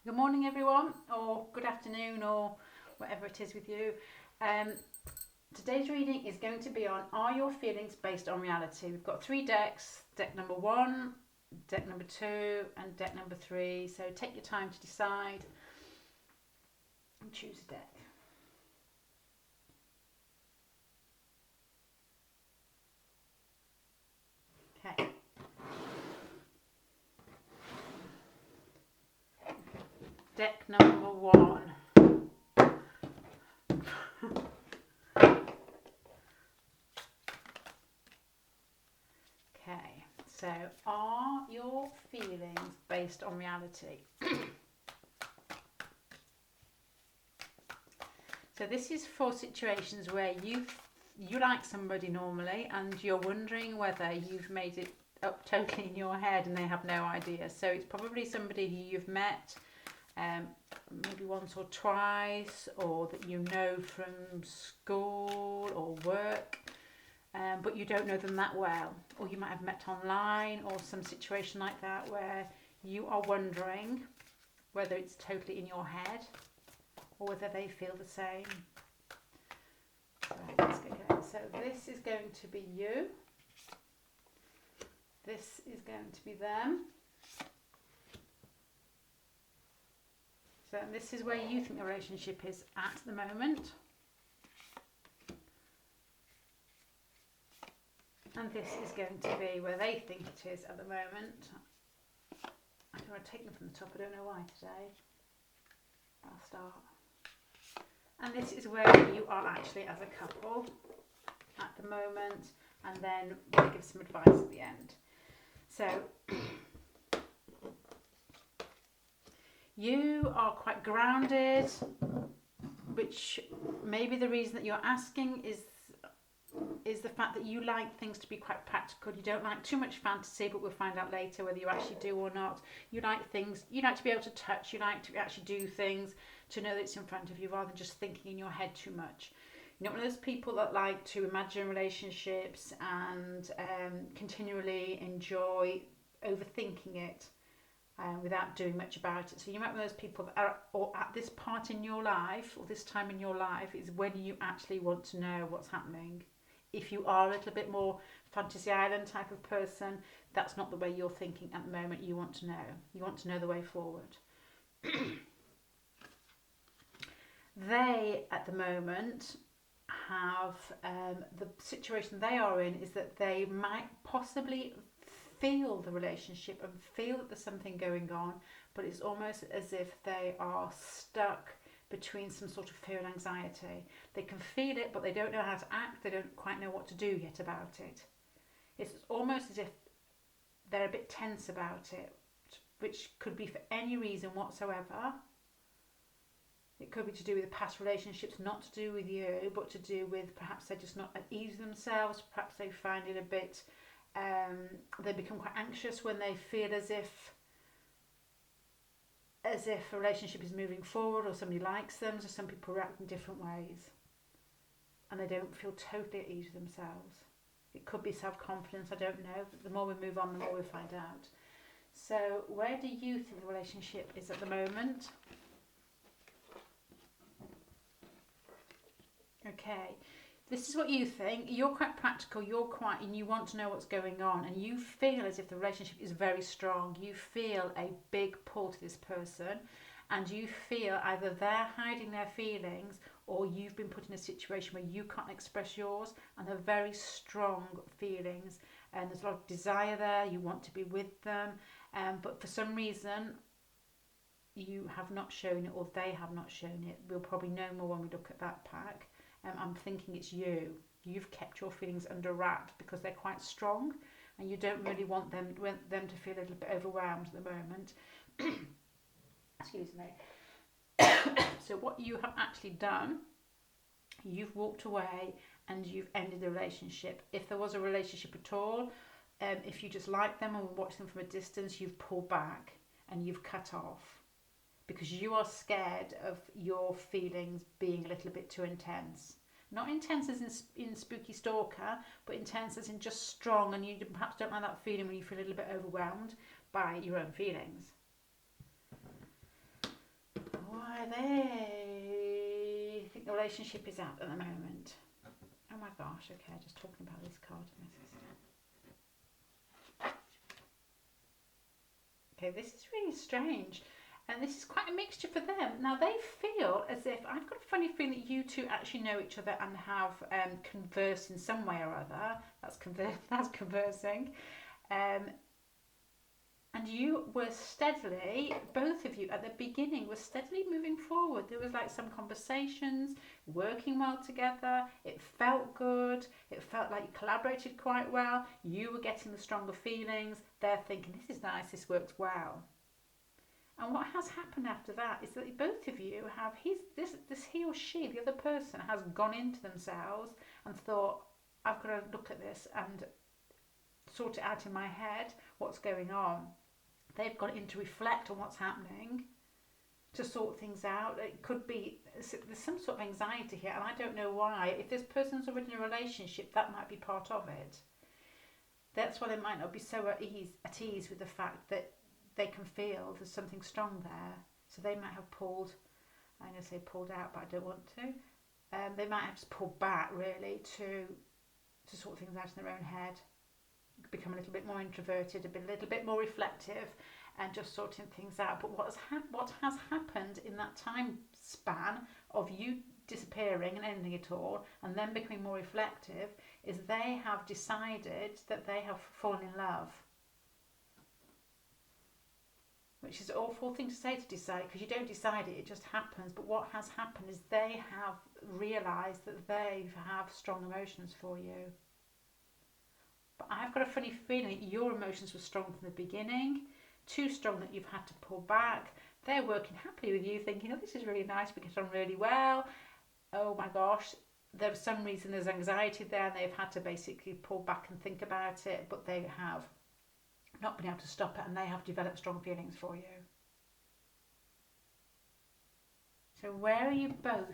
Good morning, everyone, or good afternoon, or whatever it is with you. Um, Today's reading is going to be on Are Your Feelings Based on Reality? We've got three decks, deck number one, deck number two, and deck number three. So take your time to decide and choose a deck. Okay. Deck number one. Okay, so are your feelings based on reality? So this is for situations where you like somebody normally and you're wondering whether you've made it up totally in your head and they have no idea. So it's probably somebody who you've met maybe once or twice, or that you know from school or work, but you don't know them that well. Or you might have met online or some situation like that where you are wondering whether it's totally in your head or whether they feel the same. So let's get going. So this is going to be you. This is going to be them. So this is where you think the relationship is at the moment. And this is going to be where they think it is at the moment. I don't want to take them from the top, I don't know why today. I'll start. And this is where you are actually as a couple at the moment, and then we'll give some advice at the end. So you are quite grounded, which maybe the reason that you're asking is the fact that you like things to be quite practical. You don't like too much fantasy, but we'll find out later whether you actually do or not. You like things, you like to be able to touch, you like to actually do things, to know that it's in front of you rather than just thinking in your head too much. You're not one of those people that like to imagine relationships and continually enjoy overthinking it without doing much about it. So you might be one of those people that are, or at this part in your life, or this time in your life, is when you actually want to know what's happening. If you are a little bit more fantasy island type of person, that's not the way you're thinking at the moment. You want to know. You want to know the way forward. They, at the moment, have the situation they are in is that they might possibly feel the relationship and feel that there's something going on, but it's almost as if they are stuck between some sort of fear and anxiety. They can feel it, but they don't know how to act. They don't quite know what to do yet about it. It's almost as if they're a bit tense about it, which could be for any reason whatsoever. It could be to do with past relationships, not to do with you, but to do with perhaps they're just not at ease with themselves. Perhaps they find it a bit, they become quite anxious when they feel as if a relationship is moving forward or somebody likes them. So some people react in different ways and they don't feel totally at ease with themselves. It could be self-confidence, I don't know. But the more we move on, the more we find out. So where do you think the relationship is at the moment? Okay, this is what you think. You're quite practical, and you want to know what's going on, and you feel as if the relationship is very strong. You feel a big pull to this person, and you feel either they're hiding their feelings or you've been put in a situation where you can't express yours, and they're very strong feelings, and there's a lot of desire there. You want to be with them, but for some reason you have not shown it, or they have not shown it. We'll probably know more when we look at that pack. I'm thinking it's you. You've kept your feelings under wraps because they're quite strong, and you don't really want them to feel a little bit overwhelmed at the moment. Excuse me. So what you have actually done, you've walked away and you've ended the relationship. If there was a relationship at all, if you just like them and watch them from a distance, you've pulled back and you've cut off, because you are scared of your feelings being a little bit too intense. Not intense as in spooky stalker, but intense as in just strong, and you perhaps don't like that feeling when you feel a little bit overwhelmed by your own feelings. relationship is at the moment. Oh my gosh, okay, just talking about this card. Okay, this is really strange. And this is quite a mixture for them. Now, they feel as if, I've got a funny feeling that you two actually know each other and have conversed in some way or other. That's conversing. And you were steadily, both of you at the beginning were steadily moving forward. There was like some conversations, working well together. It felt good. It felt like you collaborated quite well. You were getting the stronger feelings. They're thinking, this is nice, this works well. And what has happened after that is that both of you have, this he or she, the other person, has gone into themselves and thought, I've got to look at this and sort it out in my head, what's going on. They've got in to reflect on what's happening, to sort things out. It could be, there's some sort of anxiety here, and I don't know why. If this person's already in a relationship, that might be part of it. That's why they might not be so at ease with the fact that they can feel there's something strong there. So they might have pulled, I'm going to say pulled out, but I don't want to. They might have just pulled back, really, to sort things out in their own head. Become a little bit more introverted, a little bit more reflective, and just sorting things out. But what has happened in that time span of you disappearing and ending it all, and then becoming more reflective, is they have decided that they have fallen in love. Which is an awful thing to say, to decide, because you don't decide it, it just happens. But what has happened is they have realised that they have strong emotions for you. But I've got a funny feeling that your emotions were strong from the beginning, too strong that you've had to pull back. They're working happily with you, thinking, oh, this is really nice, we get on really well. Oh my gosh, there's some reason there's anxiety there, and they've had to basically pull back and think about it, but they have not been able to stop it, and they have developed strong feelings for you. So where are you both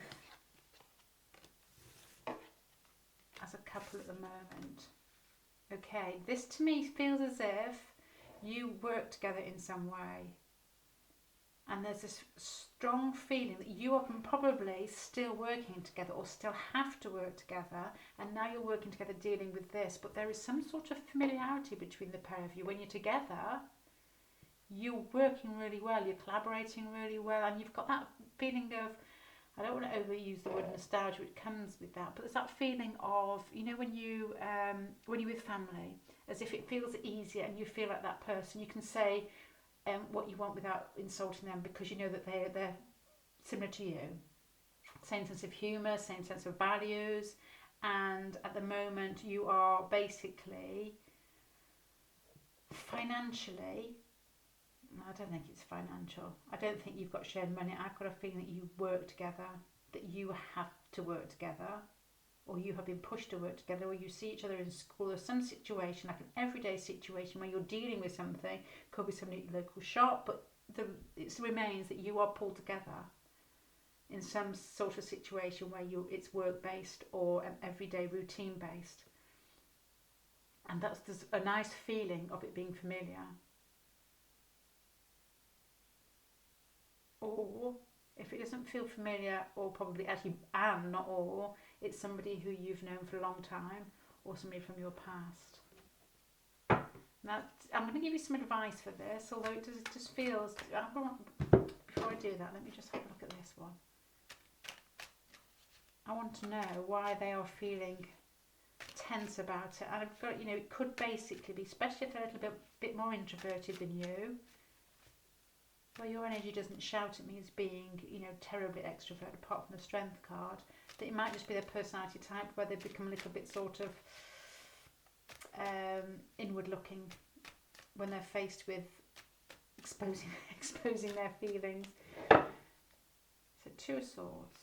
as a couple at the moment? Okay, this to me feels as if you work together in some way. And there's this strong feeling that you are probably still working together, or still have to work together, and now you're working together dealing with this. But there is some sort of familiarity between the pair of you. When you're together, you're working really well, you're collaborating really well, and you've got that feeling of, I don't want to overuse the word nostalgia, which comes with that, but there's that feeling of, you know, when you're with family, as if it feels easier and you feel like that person. You can say what you want without insulting them, because you know that they're similar to you. Same sense of humour, same sense of values, and at the moment you are basically financially, I don't think it's financial. I don't think you've got shared money. I've got a feeling that you work together, that you have to work together, or you have been pushed to work together, or you see each other in school, or some situation, like an everyday situation where you're dealing with something. Could be somebody at the local shop, but it remains that you are pulled together in some sort of situation where it's work-based or everyday routine-based. And there's a nice feeling of it being familiar. Or if it doesn't feel familiar, or probably actually, and not all, it's somebody who you've known for a long time, or somebody from your past. Now, I'm going to give you some advice for this, although it just feels, before I do that, let me just have a look at this one. I want to know why they are feeling tense about it. And I've got, it could basically be, especially if they're a little bit more introverted than you. Well, your energy doesn't shout at me as being, terribly extrovert, apart from the strength card. That it might just be their personality type, where they become a little bit sort of inward looking when they're faced with exposing their feelings. So 2 of Swords.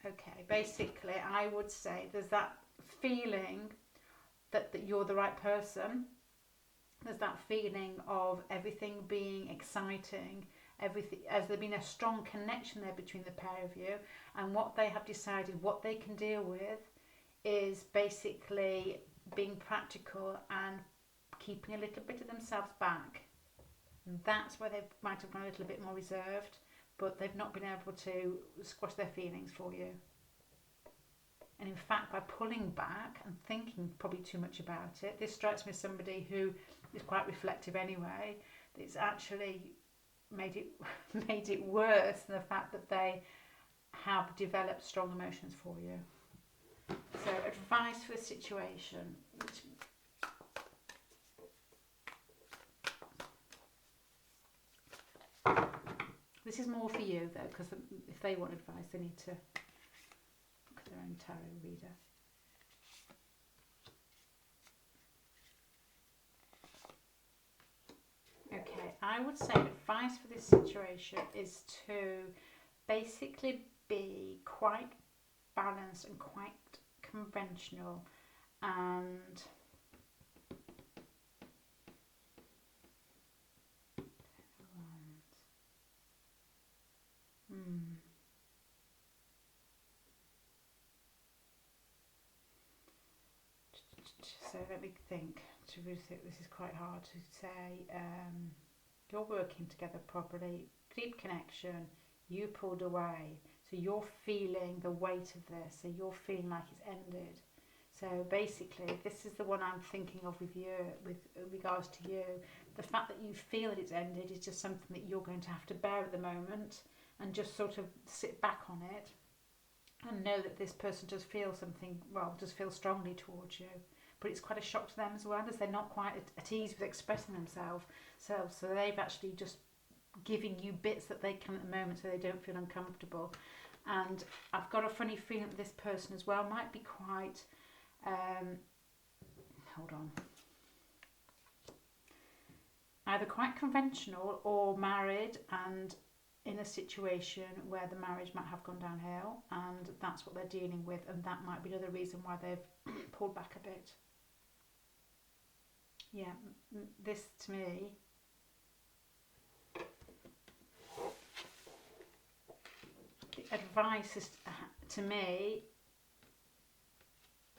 Okay, basically I would say there's that feeling that you're the right person. There's that feeling of everything being exciting, everything, as there been a strong connection there between the pair of you, and what they have decided, what they can deal with, is basically being practical and keeping a little bit of themselves back. And that's where they might have gone a little bit more reserved, but they've not been able to squash their feelings for you. And in fact, by pulling back and thinking probably too much about it, this strikes me as somebody who is quite reflective anyway. It's actually made it worse than the fact that they have developed strong emotions for you. So advice for the situation. This is more for you though, because if they want advice, they need to look at their own tarot reader. Okay, I would say advice for this situation is to basically be quite balanced and quite conventional, and so let me think. This is quite hard to say. You're working together properly, deep connection, you pulled away, so you're feeling the weight of this, so you're feeling like it's ended. So basically this is the one I'm thinking of with you, with regards to you. The fact that you feel that it's ended is just something that you're going to have to bear at the moment, and just sort of sit back on it and know that this person does feel something, well, does feel strongly towards you. But it's quite a shock to them as well, as they're not quite at ease with expressing themselves. So they've actually just giving you bits that they can at the moment, so they don't feel uncomfortable. And I've got a funny feeling that this person as well might be quite, hold on, either quite conventional or married and in a situation where the marriage might have gone downhill, and that's what they're dealing with, and that might be another reason why they've pulled back a bit. Yeah, this to me, the advice is, to me,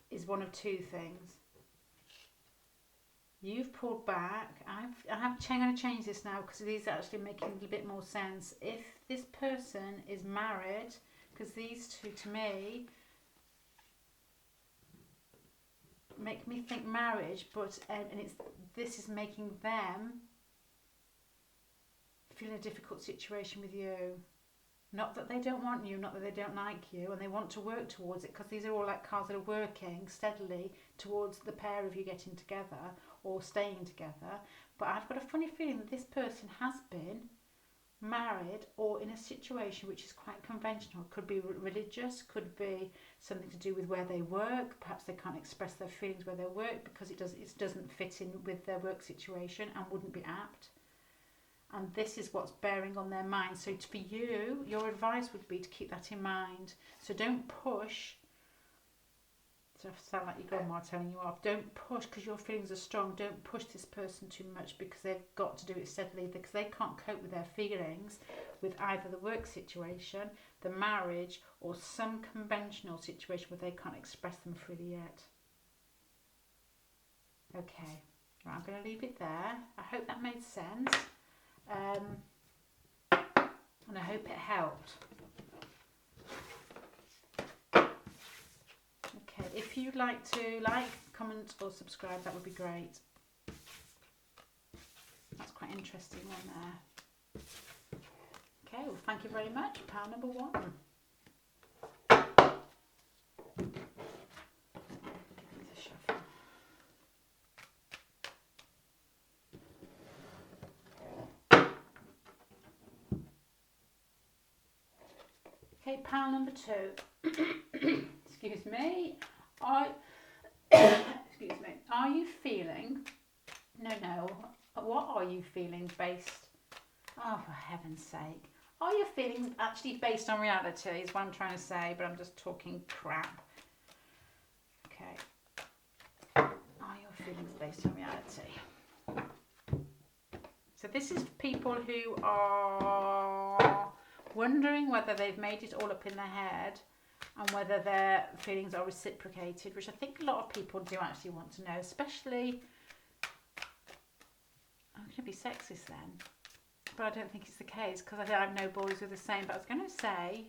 is one of two things. You've pulled back. I'm going to change this now because these are actually making a little bit more sense. If this person is married, because these two to me make me think marriage, but this is making them feel in a difficult situation with you. Not that they don't want you, not that they don't like you, and they want to work towards it, because these are all like cards that are working steadily towards the pair of you getting together or staying together. But I've got a funny feeling that this person has been married or in a situation which is quite conventional. Could be religious, could be something to do with where they work. Perhaps they can't express their feelings where they work because it doesn't fit in with their work situation and wouldn't be apt. And this is what's bearing on their mind. So for you, your advice would be to keep that in mind. So don't push. So I sound like your grandma telling you off. Don't push because your feelings are strong. Don't push this person too much because they've got to do it steadily, because they can't cope with their feelings with either the work situation, the marriage, or some conventional situation where they can't express them freely yet. Okay, right, I'm going to leave it there. I hope that made sense. And I hope it helped. Okay, if you'd like to comment or subscribe, that would be great. That's quite interesting one there. Okay, well, thank you very much. Pile number 1. Okay, pile number 2. Excuse me. Excuse me. Are you feeling? No. What are you feeling based? Oh, for heaven's sake! Are your feelings actually based on reality? Is what I'm trying to say, but I'm just talking crap. Okay. Are your feelings based on reality? So this is people who are wondering whether they've made it all up in their head and whether their feelings are reciprocated, which I think a lot of people do actually want to know, especially, I'm going to be sexist then, but I don't think it's the case because I know boys are the same. But I was going to say,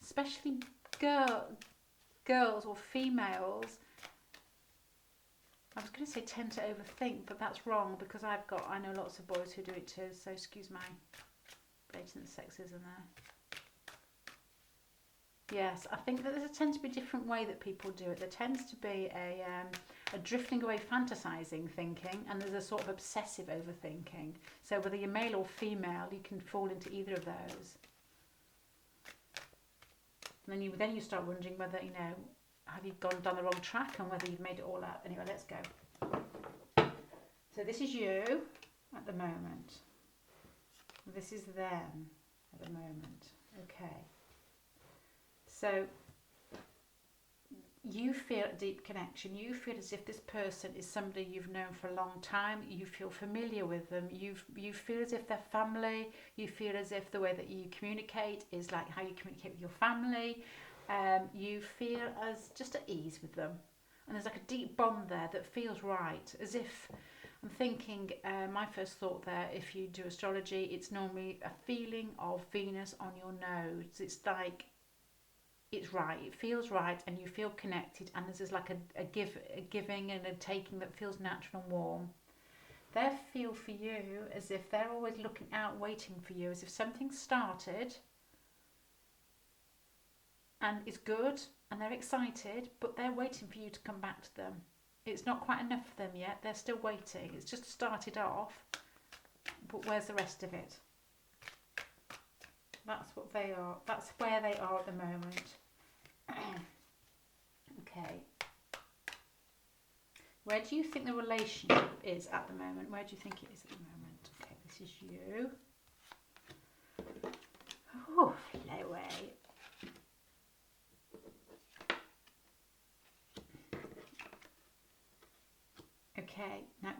especially girls or females, I was going to say tend to overthink, but that's wrong because I know lots of boys who do it too. So excuse my blatant sexism there. Yes, I think that there tends to be a different way that people do it. There tends to be a drifting away, fantasizing thinking, and there's a sort of obsessive overthinking. So whether you're male or female, you can fall into either of those. And then you start wondering whether, have you gone down the wrong track and whether you've made it all out. Anyway, let's go. So this is you at the moment. This is them at the moment. Okay. So you feel a deep connection. You feel as if this person is somebody you've known for a long time. You feel familiar with them. You feel as if they're family. You feel as if the way that you communicate is like how you communicate with your family. You feel as just at ease with them. And there's like a deep bond there that feels right. As if, I'm thinking, my first thought there, if you do astrology, it's normally a feeling of Venus on your nose. It's like, it's right, it feels right, and you feel connected, and there's like a giving and a taking that feels natural and warm. They feel for you as if they're always looking out, waiting for you, as if something started and it's good and they're excited, but they're waiting for you to come back to them. It's not quite enough for them yet, they're still waiting. It's just started off, but where's the rest of it? That's what they are. That's where they are at the moment. Okay. Where do you think the relationship is at the moment? Where do you think it is at the moment? Okay, this is you. Oh, flow away. Okay, now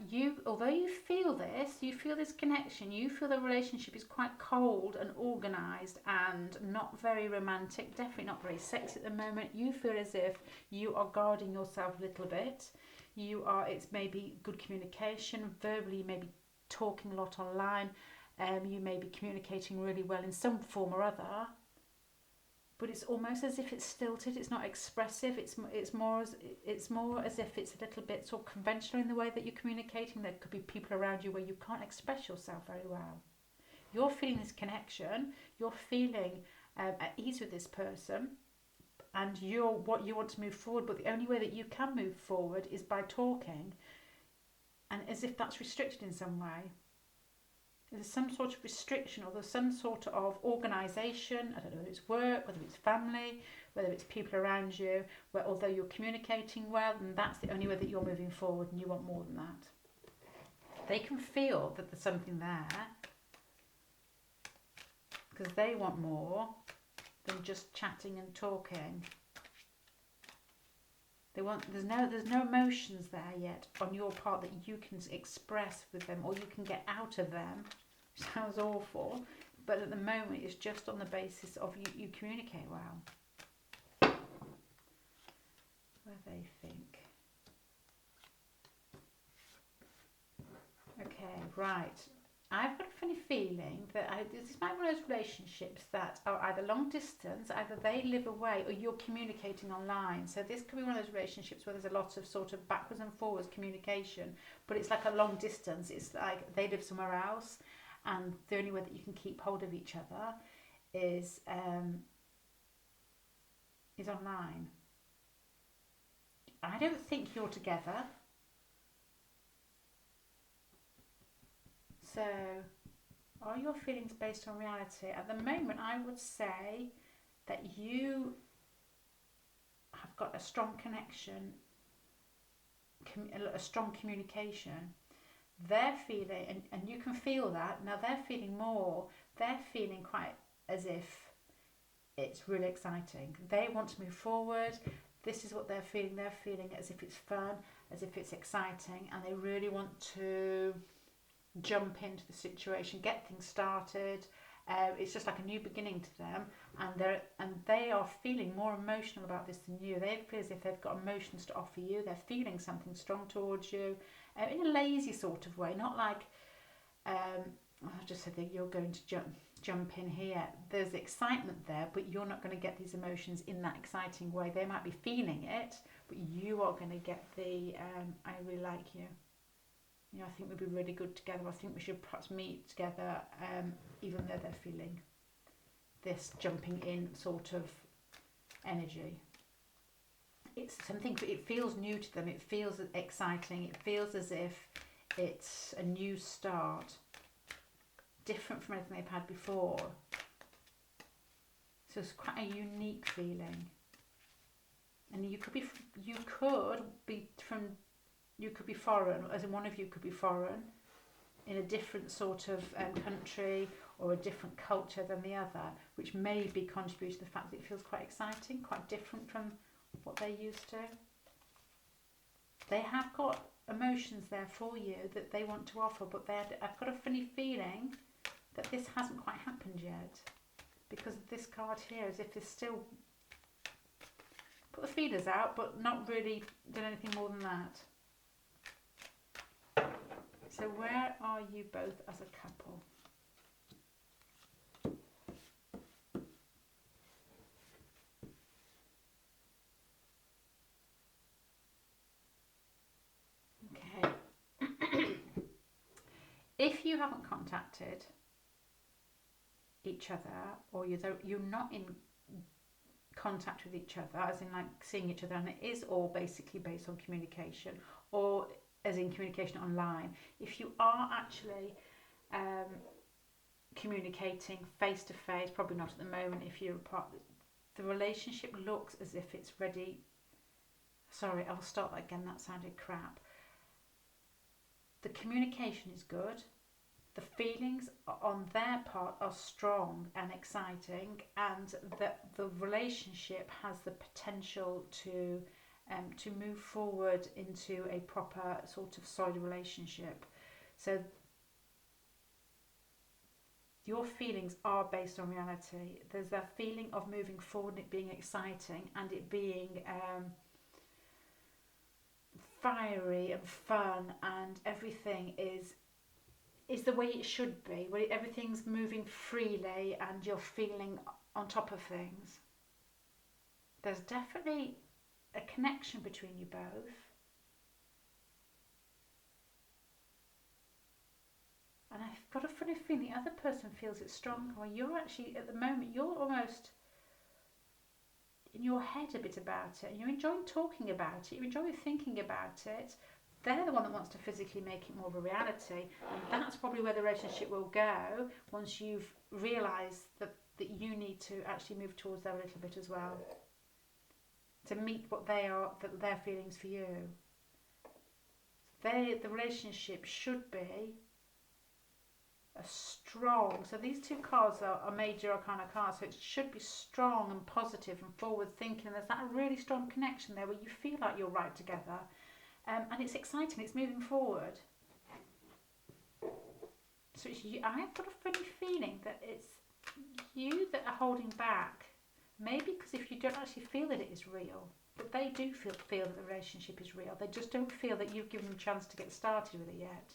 although you feel this connection, you feel the relationship is quite cold and organised and not very romantic, definitely not very sexy at the moment. You feel as if you are guarding yourself a little bit. It's maybe good communication, verbally you may be talking a lot online, you may be communicating really well in some form or other. But it's almost as if it's stilted. It's not expressive. It's more as if it's a little bit sort of conventional in the way that you're communicating. There could be people around you where you can't express yourself very well. You're feeling this connection. You're feeling at ease with this person, and you want to move forward. But the only way that you can move forward is by talking, and as if that's restricted in some way. There's some sort of restriction, or there's some sort of organisation. I don't know whether it's work, whether it's family, whether it's people around you, where although you're communicating well, then that's the only way that you're moving forward, and you want more than that. They can feel that there's something there because they want more than just chatting and talking. There's no emotions there yet on your part that you can express with them or you can get out of them. Sounds awful, but at the moment it's just on the basis of you communicate well. Where they think. Okay, right. I've got a funny feeling that this might be one of those relationships that are either long distance, either they live away or you're communicating online. So this could be one of those relationships where there's a lot of sort of backwards and forwards communication, but it's like a long distance. It's like they live somewhere else, and the only way that you can keep hold of each other is online. I don't think you're together. So, are your feelings based on reality? At the moment, I would say that you have got a strong connection, a strong communication. They're feeling, and you can feel that, now they're feeling more, they're feeling quite as if it's really exciting. They want to move forward. This is what they're feeling as if it's fun, as if it's exciting, and they really want to jump into the situation, get things started. It's just like a new beginning to them, and they are feeling more emotional about this than you. They feel as if they've got emotions to offer you. They're feeling something strong towards you, in a lazy sort of way, not like I just said that you're going to jump in here. There's excitement there, but you're not going to get these emotions in that exciting way. They might be feeling it, but you are going to get the I really like you. You know, I think we'd be really good together. I think we should perhaps meet together, even though they're feeling this jumping in sort of energy. It's something, it feels new to them. It feels exciting. It feels as if it's a new start, different from anything they've had before. So it's quite a unique feeling. And you could be foreign, as in one of you could be foreign, in a different sort of country or a different culture than the other, which may be contributing to the fact that it feels quite exciting, quite different from what they're used to. They have got emotions there for you that they want to offer, but I've got a funny feeling that this hasn't quite happened yet, because this card here, as if it's still put the feelers out, but not really done anything more than that. So where are you both as a couple? Okay. If you haven't contacted each other, or you're not in contact with each other, as in like seeing each other, and it is all basically based on communication, or as in communication online, if you are actually communicating face to face, probably not at the moment if you're apart, the relationship looks as if it's ready. Sorry, I'll start that again, that sounded crap. The communication is good. The feelings on their part are strong and exciting, and that the relationship has the potential to move forward into a proper sort of solid relationship. So your feelings are based on reality. There's that feeling of moving forward, it being exciting, and it being fiery and fun, and everything is the way it should be, where everything's moving freely and you're feeling on top of things. There's definitely a connection between you both. And I've got a funny feeling the other person feels it stronger. Well, you're actually, at the moment, you're almost in your head a bit about it. And you're enjoying talking about it. You enjoy thinking about it. They're the one that wants to physically make it more of a reality. And that's probably where the relationship will go once you've realised that you need to actually move towards them a little bit as well, to meet what they are, their feelings for you. The relationship should be a strong, so these two cards are major arcana cards, so it should be strong and positive and forward thinking. There's that really strong connection there where you feel like you're right together, and it's exciting, it's moving forward. So I've got a funny feeling that it's you that are holding back, maybe because if you don't actually feel that it is real, but they do feel that the relationship is real. They just don't feel that you've given them a chance to get started with it yet.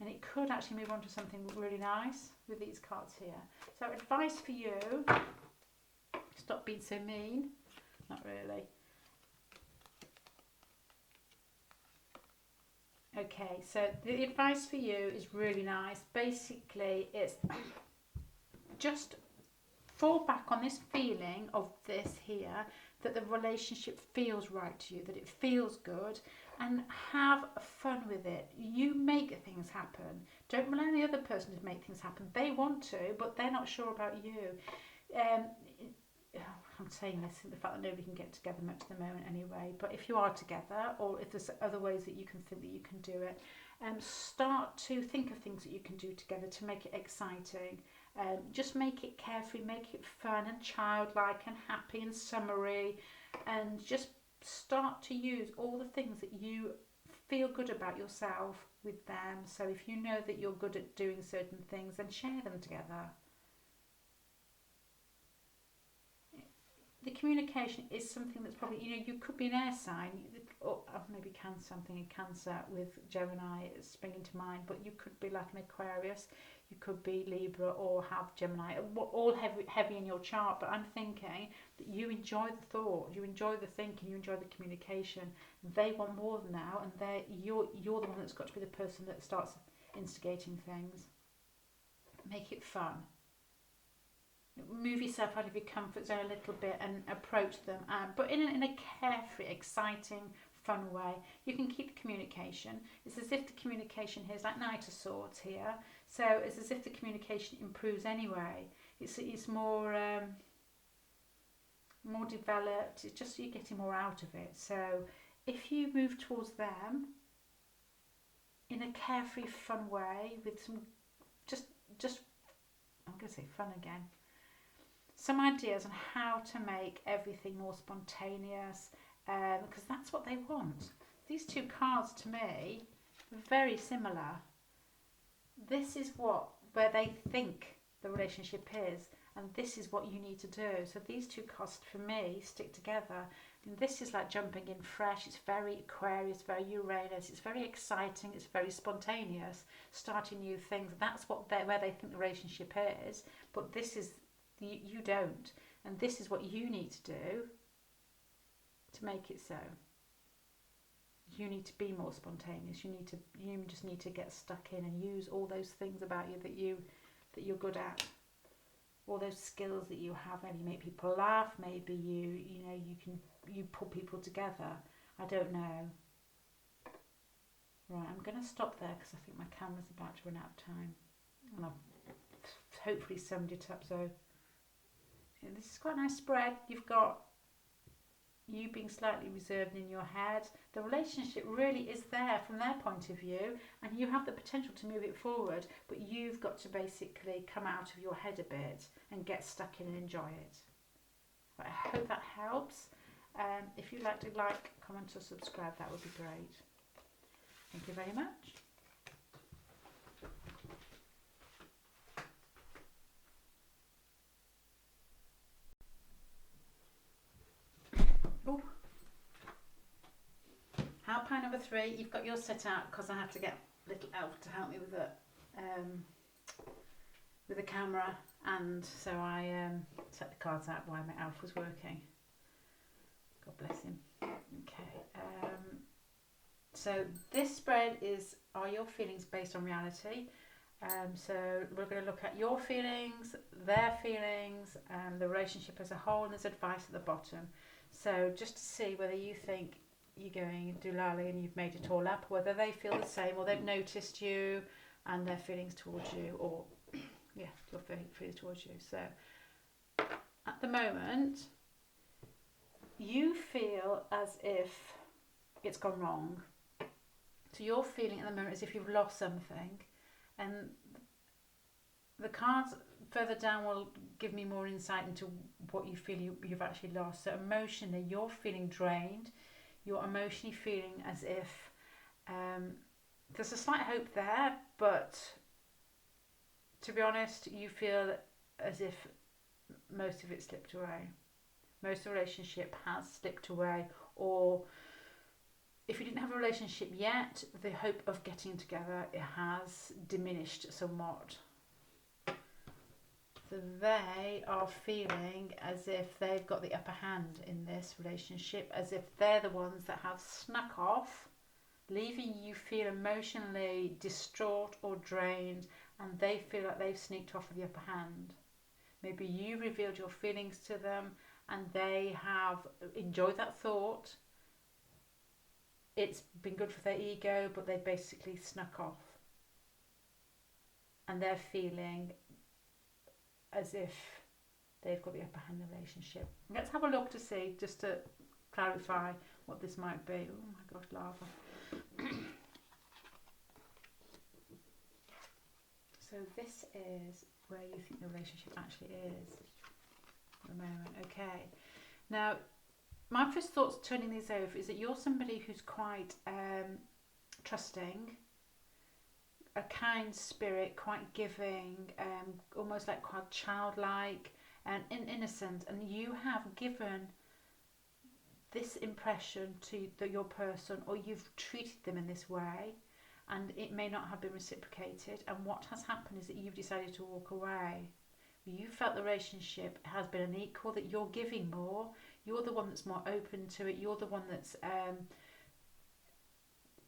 And it could actually move on to something really nice with these cards here. So advice for you, stop being so mean. Not really. Okay, so the advice for you is really nice. Basically, it's just fall back on this feeling of this here, that the relationship feels right to you, that it feels good, and have fun with it. You make things happen. Don't rely on the other person to make things happen. They want to, but they're not sure about you. I'm saying this in the fact that nobody can get together much at the moment anyway, but if you are together, or if there's other ways that you can think that you can do it, start to think of things that you can do together to make it exciting. Just make it carefree, make it fun and childlike and happy and summery, and just start to use all the things that you feel good about yourself with them. So if you know that you're good at doing certain things, then share them together. The communication is something that's probably, you could be an air sign. or maybe Cancer, I'm thinking Cancer with Gemini is springing to mind, but you could be like an Aquarius, you could be Libra or have Gemini, all heavy in your chart. But I'm thinking that you enjoy the thought, you enjoy the thinking, you enjoy the communication. They want more than now, and you're the one that's got to be the person that starts instigating things. Make it fun. Move yourself out of your comfort zone a little bit and approach them, but in a carefree, exciting, fun way. You can keep the communication. It's as if the communication here is like Knight of Swords here, so it's as if the communication improves anyway. It's more more developed. It's just you're getting more out of it. So if you move towards them in a carefree, fun way with some just I'm going to say fun again. Some ideas on how to make everything more spontaneous, because that's what they want. These two cards to me are very similar. This is where they think the relationship is, and this is what you need to do. So these two cards for me stick together. And this is like jumping in fresh. It's very Aquarius, very Uranus. It's very exciting. It's very spontaneous. Starting new things. That's where they think the relationship is. But this is you don't, and this is what you need to do to make it so. You need to be more spontaneous. You just need to get stuck in and use all those things about you that you're good at. All those skills that you have. Maybe you make people laugh. Maybe you pull people together. I don't know. Right, I'm going to stop there because I think my camera's about to run out of time, and I've hopefully summed it up. So yeah, this is quite a nice spread. You've got you being slightly reserved in your head. The relationship really is there from their point of view, and you have the potential to move it forward, but you've got to basically come out of your head a bit and get stuck in and enjoy it. But I hope that helps. If you'd like to comment or subscribe, that would be great. Thank you very much. Oh. Help pie number 3. You've got yours set out because I have to get little elf to help me with the camera, and so I set the cards out while my elf was working. God bless him. Okay. So this spread is, are your feelings based on reality? So we're going to look at your feelings, their feelings, the relationship as a whole, and there's advice at the bottom. So just to see whether you think you're going doolally and you've made it all up, whether they feel the same or they've noticed you and their feelings towards you, or your feelings towards you. So at the moment, you feel as if it's gone wrong. So you're feeling at the moment as if you've lost something, and the cards further down will give me more insight into what you feel you've actually lost. So emotionally, you're feeling drained. You're emotionally feeling as if there's a slight hope there, but to be honest, you feel as if most of it slipped away. Most of the relationship has slipped away, or if you didn't have a relationship yet, the hope of getting together, it has diminished somewhat. So they are feeling as if they've got the upper hand in this relationship, as if they're the ones that have snuck off, leaving you feel emotionally distraught or drained, and they feel like they've sneaked off with the upper hand. Maybe you revealed your feelings to them and they have enjoyed that thought. It's been good for their ego, but they basically snuck off. And they're feeling as if they've got the upper hand in the relationship. Let's have a look to see, just to clarify what this might be. Oh my gosh, lava. So this is where you think the relationship actually is at the moment. Okay. Now, my first thoughts turning these over is that you're somebody who's quite trusting, a kind spirit, quite giving, almost like quite childlike and innocent, and you have given this impression to your person, or you've treated them in this way, and it may not have been reciprocated, and what has happened is that you've decided to walk away. You felt the relationship has been unequal, that you're giving more, you're the one that's more open to it, you're the one that's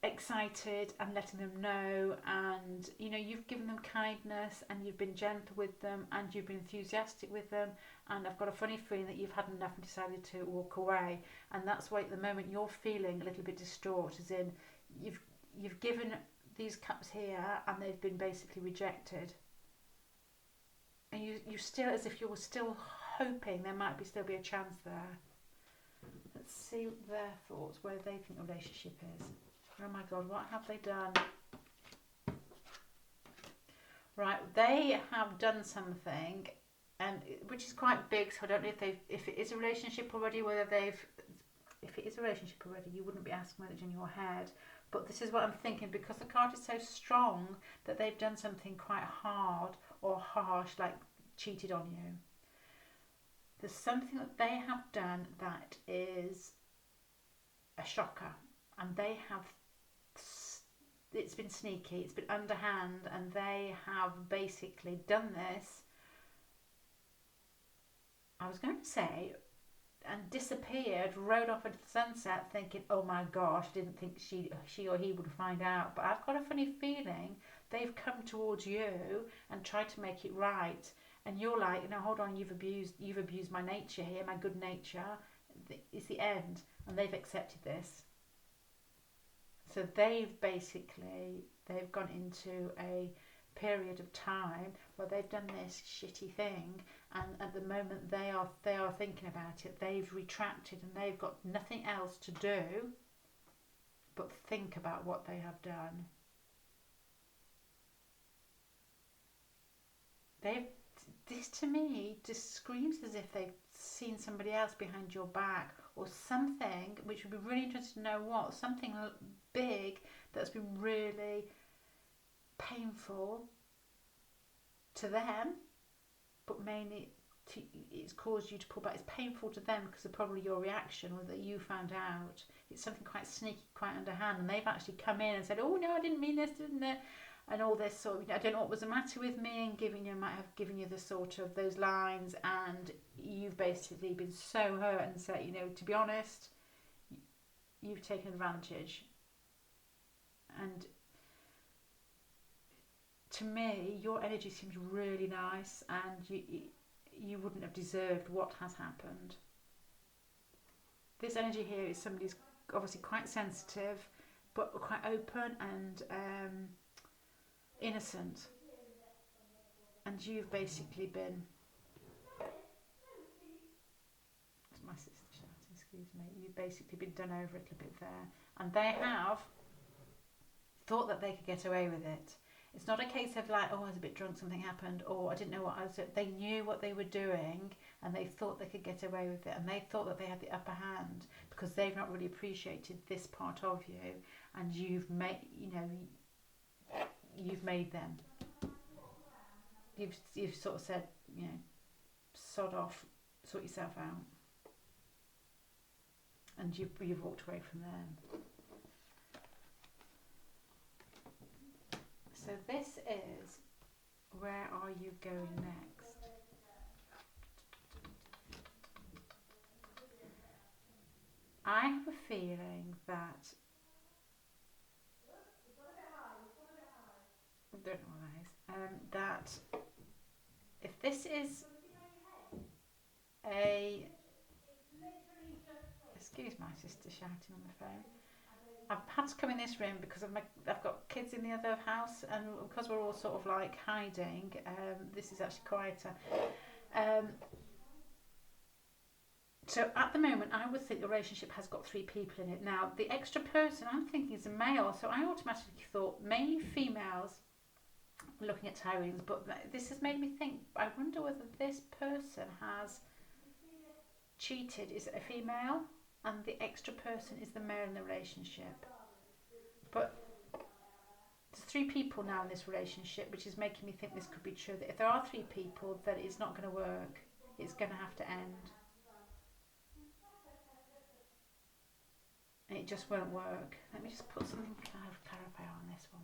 excited and letting them know, and you've given them kindness and you've been gentle with them and you've been enthusiastic with them, and I've got a funny feeling that you've had enough and decided to walk away. And that's why at the moment you're feeling a little bit distraught, as in you've given these cups here and they've been basically rejected, and you still, as if you're still hoping there might still be a chance there. Let's see their thoughts, where they think the relationship is. Oh my God, what have they done? Right, they have done something, and which is quite big. So I don't know if it is a relationship already, if it is a relationship already, you wouldn't be asking whether it's in your head. But this is what I'm thinking, because the card is so strong, that they've done something quite hard or harsh, like cheated on you. There's something that they have done that is a shocker, and they have. It's been sneaky, it's been underhand, and they have basically done this, I was going to say, and disappeared, rode off into the sunset, thinking, oh my gosh, didn't think she or he would find out. But I've got a funny feeling they've come towards you and tried to make it right, and you're like, no, hold on, you've abused my nature here, my good nature. It's the end, and they've accepted this. So they've gone into a period of time where they've done this shitty thing, and at the moment they are thinking about it. They've retracted and they've got nothing else to do but think about what they have done. This to me just screams as if they've seen somebody else behind your back, or something, which would be really interesting to know what, something big that's been really painful to them, but mainly it's caused you to pull back. It's painful to them because of probably your reaction, or that you found out. It's something quite sneaky, quite underhand, and they've actually come in and said, oh no, I didn't mean this, didn't it? And all this sort of, I don't know what was the matter with me, and might have given you the sort of those lines, and you've basically been so hurt and said, to be honest, you've taken advantage. And to me, your energy seems really nice, and you wouldn't have deserved what has happened. This energy here is somebody who's obviously quite sensitive, but quite open and innocent, and you've basically been, it's my sister shouting, excuse me, you've basically been done over a little bit there, and they have thought that they could get away with it. It's not a case of like, oh, I was a bit drunk, something happened, or I didn't know what I was doing. They knew what they were doing, and they thought they could get away with it, and they thought that they had the upper hand because they've not really appreciated this part of you, and you've made them. You've sort of said, sod off, sort yourself out, and you've walked away from them. So this is, where are you going next? I have a feeling that, I don't know what that is, that if this is excuse my sister shouting on the phone. I've had to come in this room because I've got kids in the other house, and because we're all sort of like hiding, this is actually quieter. So at the moment, I would think the relationship has got 3 people in it. Now, the extra person I'm thinking is a male, so I automatically thought mainly females looking at tarot readings, but this has made me think, I wonder whether this person has cheated. Is it a female? And the extra person is the male in the relationship. But there's 3 people now in this relationship, which is making me think this could be true, that if there are 3 people, that it's not going to work. It's going to have to end. it just won't work. Let me just put something clarify on this one.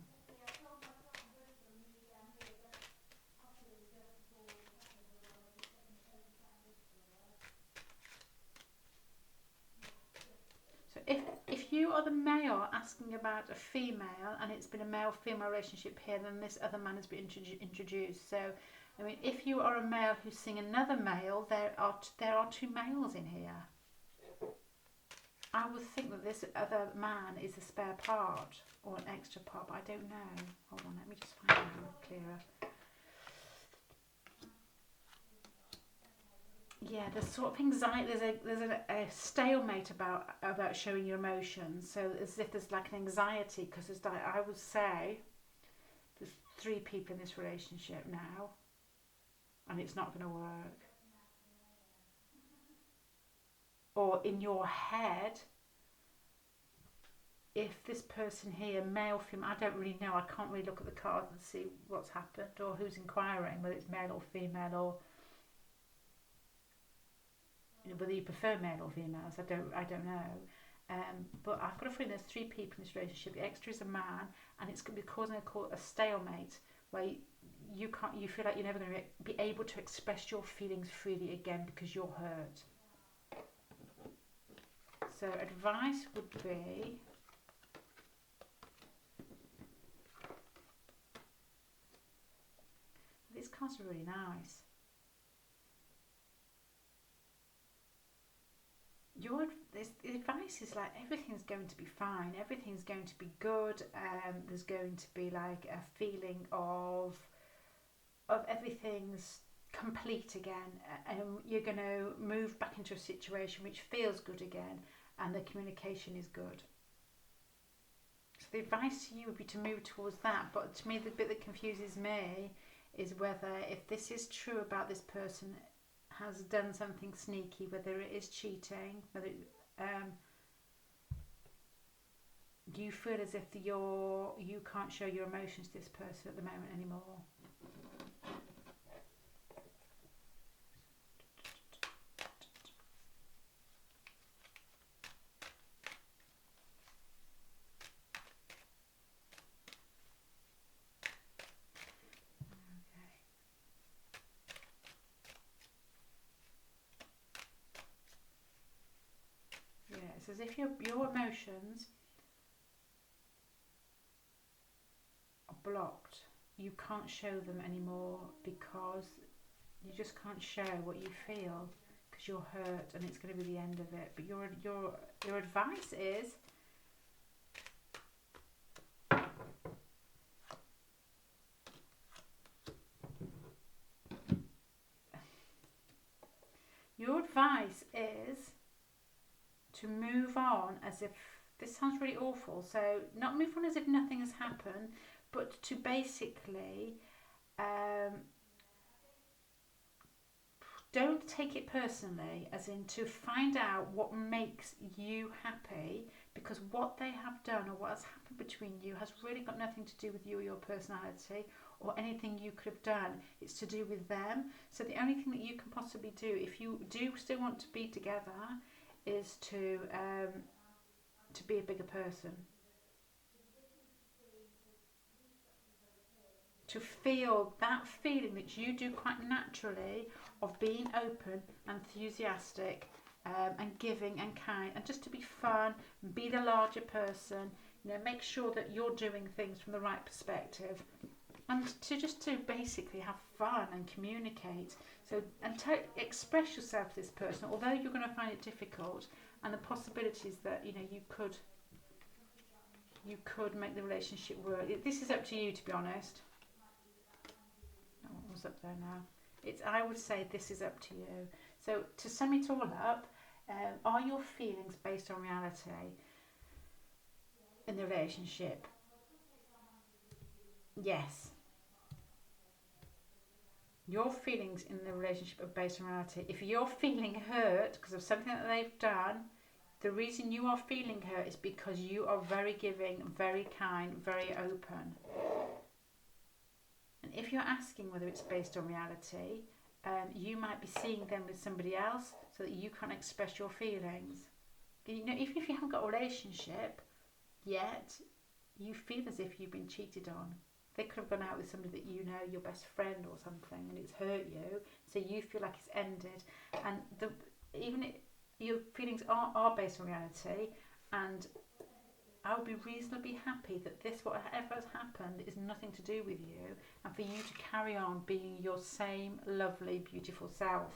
So if you are the male asking about a female and it's been a male-female relationship here, then this other man has been introduced. So, I mean, if you are a male who's seeing another male, there are two males in here. I would think that this other man is a spare part or an extra part, but I don't know. Hold on, let me just find out clearer. Yeah, there's sort of anxiety. There's a stalemate about showing your emotions. So as if there's like an anxiety, because there's like, I would say there's 3 people in this relationship now, and it's not going to work. Or in your head, if this person here, male, female, I don't really know. I can't really look at the cards and see what's happened or who's inquiring, whether it's male or female, or whether you prefer male or females. I don't know. But I've got a feeling there's 3 people in this relationship. The extra is a man, and it's going to be causing a stalemate where you feel like you're never going to be able to express your feelings freely again because you're hurt. So advice would be, these cards are really nice. The advice is like everything's going to be fine, everything's going to be good. There's going to be like a feeling of everything's complete again, and you're going to move back into a situation which feels good again, and the communication is good. So the advice to you would be to move towards that. But to me, the bit that confuses me is whether, if this is true about this person has done something sneaky, whether it is cheating, whether do you feel as if you can't show your emotions to this person at the moment anymore? It's as if your emotions are blocked. You can't show them anymore because you just can't share what you feel because you're hurt, and it's going to be the end of it. But your advice is to move on as if, this sounds really awful, so not move on as if nothing has happened, but to basically don't take it personally, as in to find out what makes you happy, because what they have done or what has happened between you has really got nothing to do with you or your personality or anything you could have done. It's to do with them. So the only thing that you can possibly do, if you do still want to be together, is to be a bigger person, to feel that feeling that you do quite naturally of being open, enthusiastic, and giving and kind, and just to be fun, be the larger person, make sure that you're doing things from the right perspective, and to basically have fun and communicate. So, and to express yourself to this person, although you're going to find it difficult, and the possibilities that you could make the relationship work. This is up to you, to be honest. What was up there now? I would say this is up to you. So to sum it all up, are your feelings based on reality in the relationship? Yes. Your feelings in the relationship are based on reality. If you're feeling hurt because of something that they've done, the reason you are feeling hurt is because you are very giving, very kind, very open. And if you're asking whether it's based on reality, you might be seeing them with somebody else so that you can't express your feelings. you know, even if you haven't got a relationship yet, you feel as if you've been cheated on. They could have gone out with somebody that you know, your best friend or something, and it's hurt you, so you feel like it's ended. And your feelings are based on reality, and I would be reasonably happy that this, whatever has happened, is nothing to do with you, and for you to carry on being your same lovely, beautiful self.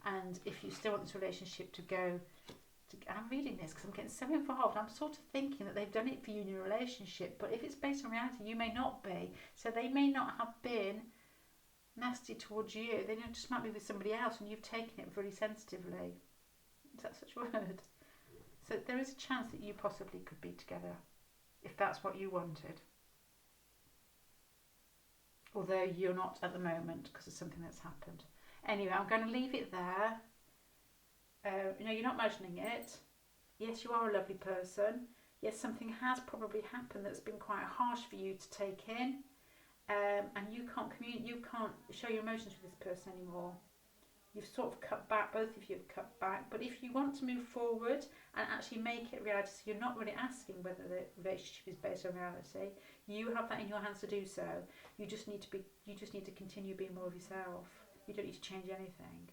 And if you still want this relationship to go, I'm reading this because I'm getting so involved. I'm sort of thinking that they've done it for you in your relationship, but if it's based on reality, you may not be. So they may not have been nasty towards you. They just might be with somebody else, and you've taken it very sensitively. Is that such a word? So there is a chance that you possibly could be together, if that's what you wanted. Although you're not at the moment because of something that's happened. Anyway, I'm going to leave it there. You're not imagining it. Yes, you are a lovely person. Yes, something has probably happened that's been quite harsh for you to take in, and you can't show your emotions with this person anymore. You've sort of cut back, both of you have cut back. But if you want to move forward and actually make it reality, so you're not really asking whether the relationship is based on reality, you have that in your hands to do so. You just need to continue being more of yourself. You don't need to change anything.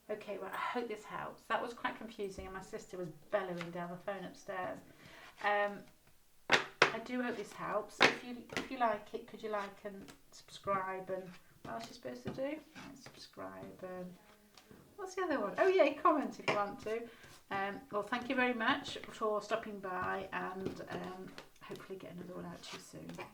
Okay, well, I hope this helps. That was quite confusing, and my sister was bellowing down the phone upstairs. I do hope this helps. If you like it, could you like and subscribe, and what else are you supposed to do? Right, subscribe and what's the other one? Oh yeah, comment if you want to. Well, thank you very much for stopping by, and hopefully get another one out to you soon.